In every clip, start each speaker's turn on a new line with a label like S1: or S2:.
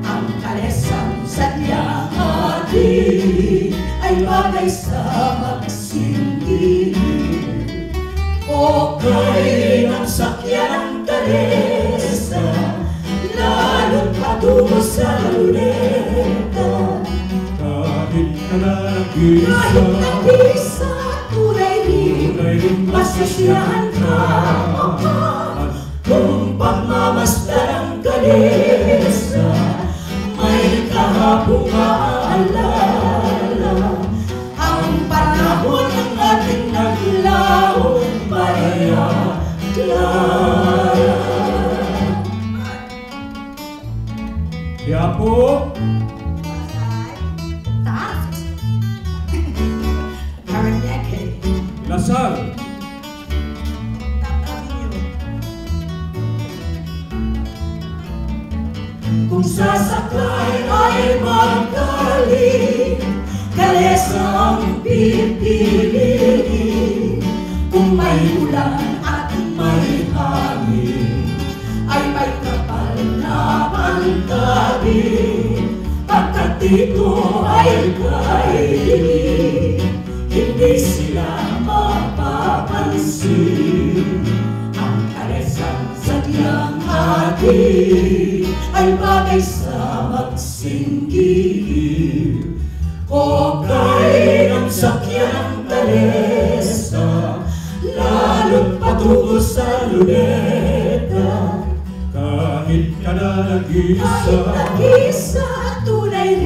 S1: Ang kalesang sadyang atin ay bagay sa magsinggilin. O kay ng sakyan ng kalesa, lalo't patungo sa luneta.
S2: Kahit nag-isa,
S1: tunay rin masasiyahan ka. Kung pagmamasdan ang kalesa, may kahapong maalala. Ang panahon ng ating naglaong Maria Clara.
S2: Quiapo,
S1: Taft, Parañaque,
S2: Lasal,
S1: kung sasaklay ay magaling, kalesa ang pipiliin. Kung may ulan at may hangin, ay may kapal na panggabi. Pagkat dito ay kaibig, hindi sila mapapansin. Ang kalesang sadyang atin ay bagay sa magsinggil. O kay ng sakyan ng kalesa, lalo't patungo sa luneta.
S2: kahit ka na nag-isa,
S1: tunay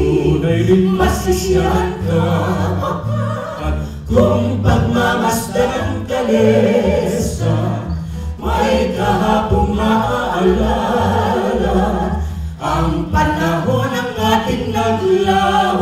S1: rin masisiyahan ka.
S2: at
S1: Kung pagmamasdan ang kalesa, may kahapong maaalala. Ang panahon ng ating naglaho